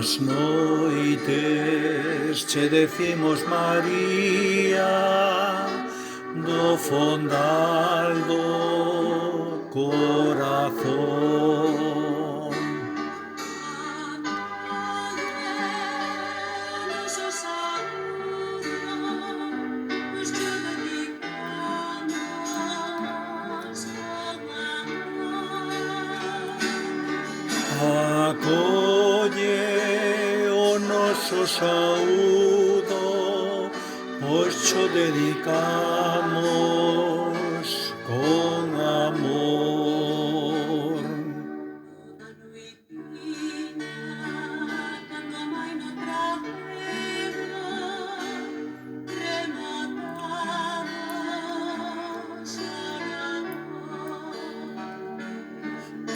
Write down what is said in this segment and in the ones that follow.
Nas noites che decimos María do fondal do corazón. Acolle o noso saúdo, pois xo dedicamos con amor.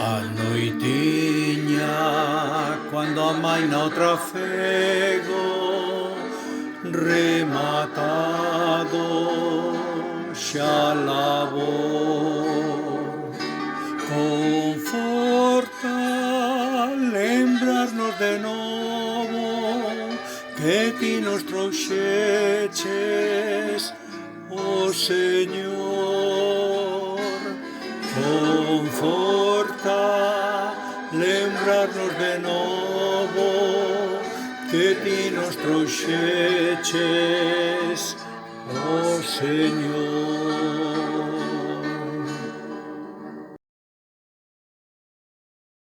A noitiña, cando amaina o trafego, rematado xa labor. Conforta lembrarnos de novo que ti nos trouxeches, o Señor. Conforta lembrarnos de novo que ti nos trouxeches, o Señor.